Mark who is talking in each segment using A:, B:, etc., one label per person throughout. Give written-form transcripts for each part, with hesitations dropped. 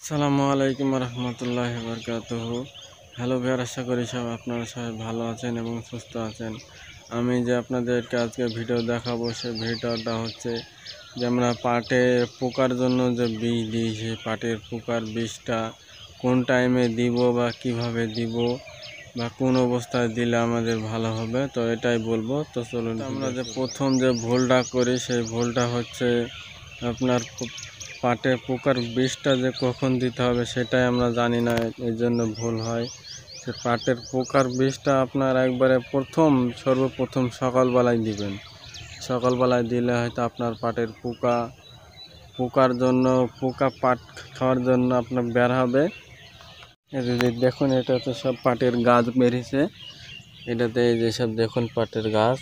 A: আসসালামু আলাইকুম রহমতুল্লাহি বারাকাতুহু। হ্যালো ভাইয়ার, আশা করি সব আপনারা সবাই ভালো আছেন এবং সুস্থ আছেন। আমি যে আপনাদেরকে আজকে ভিডিও দেখাবো, সেই ভিডিওটা হচ্ছে যে আমরা পাটে পোকার জন্য যে বীজ দিই, সেই পাটের পোকার বীজটা কোন টাইমে দিব বা কিভাবে দিব বা কোন অবস্থায় দিলে আমাদের ভালো হবে, তো এটাই বলবো। তো চলুন, আমরা যে প্রথম যে ভুলটা করি, সেই ভুলটা হচ্ছে আপনার পাটের পোকার বীজটা যে কখন দিতে হবে সেটাই আমরা জানি না, এই জন্য ভুল হয়। সে পাটের পোকার বীজটা আপনার একবারে সর্বপ্রথম সকালবেলায় দিবেন। সকালবেলায় দিলে হয়তো আপনার পাটের পোকার জন্য পাট খাওয়ার জন্য আপনার বের হবে। যদি দেখুন, এটা তো সব পাটের গাছ বেরিয়েছে, এটাতে এই যে সব দেখুন পাটের গাছ।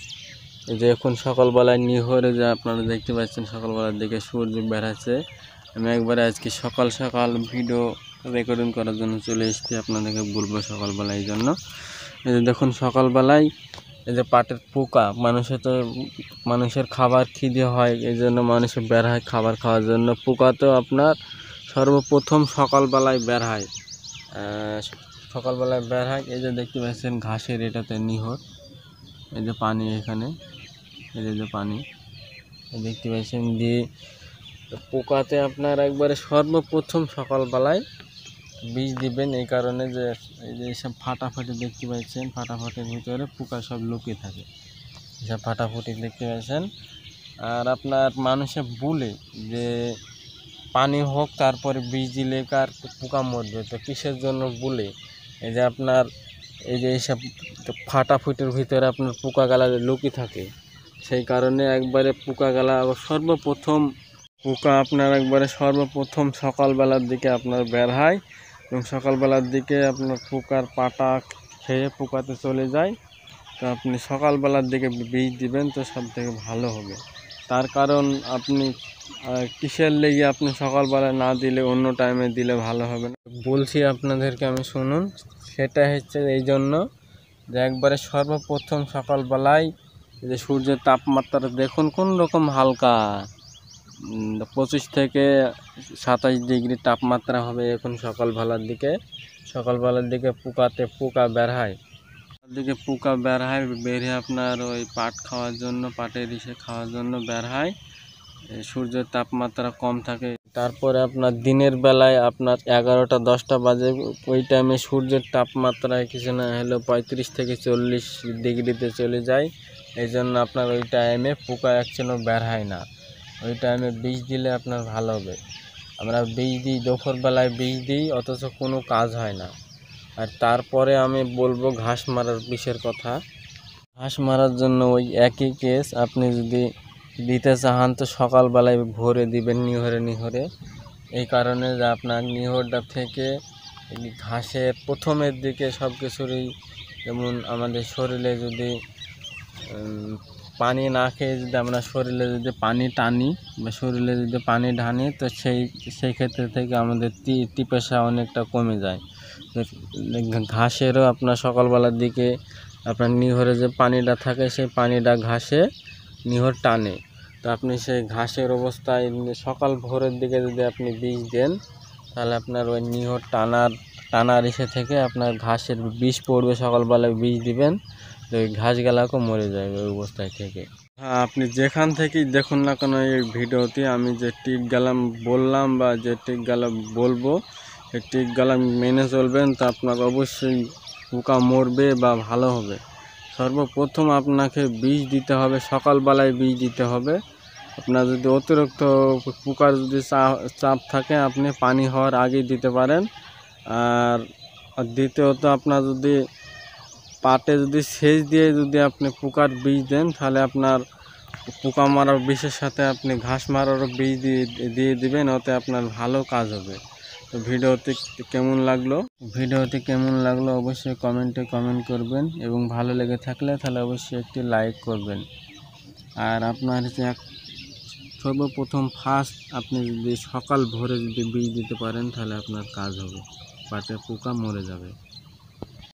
A: এই যে এখন সকালবেলায় নিহরে যে আপনারা দেখতে পাচ্ছেন, সকালবেলার দিকে সূর্য বেড়াচ্ছে। আমি একবারে আজকে সকাল সকাল ভিডিও রেকর্ডিং করার জন্য চলে এসেছি, আপনাদেরকে বলবো সকালবেলায়। এই জন্য এই যে দেখুন সকালবেলায় এই যে পাটের পোকা, মানুষের খাবার খিদে হয়, এই জন্য মানুষের বের হয় খাবার খাওয়ার জন্য। পোকা তো আপনার সর্বপ্রথম সকালবেলায় বের হয়। সকালবেলায় বের হয়। এই যে দেখতে পাচ্ছেন ঘাসের এটাতে নিহর, এই যে পানি, এখানে এই যে পানি দেখতে পাচ্ছেন দিয়ে পোকাতে আপনার একবারে সর্বপ্রথম সকালবেলায় বীজ দিবেন। এই কারণে যে এই যে সব ফাটাফাটি দেখতে পাচ্ছেন, ফাটাফাটির ভিতরে পোকা সব লুকিয়ে থাকে, এসব ফাটাফুটি দেখতে পাচ্ছেন। আর আপনার মানুষে বলে যে পানি হোক তারপরে বীজ দিলে কার পোকা মরবে, তো কিসের জন্য বলে এই যে আপনার এই যে এইসব ফাটাফুটির ভিতরে আপনার পোকা গালা লুকিয়ে থাকে, সেই কারণে একবারে পোকা গালা সর্বপ্রথম সকালবেলার দিকে আপনার বের হয় এবং সকালবেলার দিকে আপনার পোকার পাটা খেয়ে পোকাতে চলে যায়। তো আপনি সকালবেলার দিকে বীজ দিবেন, তো সব থেকে ভালো হবে। তার কারণ আপনি কিসের লেগে আপনি সকালবেলা না দিলে অন্য টাইমে দিলে ভালো হবে না বলছি আপনাদেরকে, আমি শুনুন। সেটা হচ্ছে এই জন্য যে একবারে সর্বপ্রথম সকালবেলায় যে সূর্যের তাপমাত্রা দেখুন কোন রকম হালকা, 25 থেকে 27 ডিগ্রি তাপমাত্রা হবে এখন সকালবেলার দিকে পোকা বের হয়। বেরিয়ে আপনার ওই পাট খাওয়ার জন্য, পাটের ইসে খাওয়ার জন্য বের হয়। সূর্যের তাপমাত্রা কম থাকে। তারপরে আপনার দিনের বেলায় আপনার 11টা-10টা বাজে, ওই টাইমে সূর্যের তাপমাত্রায় কিছু না হলেও 35 থেকে 40 ডিগ্রিতে চলে যায়। এই জন্য আপনার ওই টাইমে পোকা একচেনও বের হয় না। ওই টাইমে বীজ দিলে আপনার ভালো হবে। আমরা বীজ দিই, দুপুরবেলায় বীজ দিই, অথচ কোনো কাজ হয় না। আর তারপরে আমি বলবো ঘাস মারার বিষের কথা। ঘাস মারার জন্য ওই একই কেস, আপনি যদি দিতে চান তো সকালবেলায় ভোরে দিবেন, নিহরে। এই কারণে যে আপনার নিহরটা থেকে ঘাসের প্রথমের দিকে সব কিছুরই, যেমন আমাদের শরীরে যদি পানি না খেয়ে যদি আমরা শরীরে যদি পানি টানি বা শরীরে যদি পানি ঢানি, তো সেই ক্ষেত্রে থেকে আমাদের পিপাসা অনেকটা কমে যায়। ঘাসেরও আপনার সকালবেলার দিকে আপনার নিহরে যে পানিটা থাকে, সেই পানিটা ঘাসে নিহর টানে। তো আপনি সেই ঘাসের অবস্থায় সকাল ভোরের দিকে যদি আপনি বীজ দেন, তাহলে আপনার ওই নিহর টানার ইসে থেকে আপনার ঘাসের বিষ পড়বে। সকালবেলায় বীজ দিবেন, তো ওই ঘাসগুলাকে মরে যাবে ওই অবস্থায় থেকে। হ্যাঁ, আপনি যেখান থেকেই দেখুন না কেন এই ভিডিওতে আমি যে টিপগুলো বললাম বা যে টিপগুলো বলবো, এই টিপগুলো মেনে চলবেন, তো আপনার অবশ্যই পোকা মরবে বা ভালো হবে। সর্বপ্রথম আপনাকে বীজ দিতে হবে, সকালবেলায় বীজ দিতে হবে। আপনার যদি অতিরিক্ত পোকার যদি চাপ থাকে, আপনি পানি হওয়ার আগেই দিতে পারেন। আর দ্বিতীয়ত, আপনার যদি পাটে যদি সেচ দিয়ে যদি আপনি পোকার বীজ দেন, তাহলে আপনার পোকা মারার বিষের সাথে আপনি ঘাস মারারও বীজ দিয়ে দিবেন, ওতে আপনার ভালো কাজ হবে। তো ভিডিওটি কেমন লাগলো অবশ্যই কমেন্ট করবেন, এবং ভালো লেগে থাকলে তাহলে অবশ্যই একটি লাইক করবেন। আর আপনার যে সর্বপ্রথম আপনি যদি সকাল ভোরে যদি বীজ দিতে পারেন, তাহলে আপনার কাজ হবে, পাটের পোকা মরে যাবে।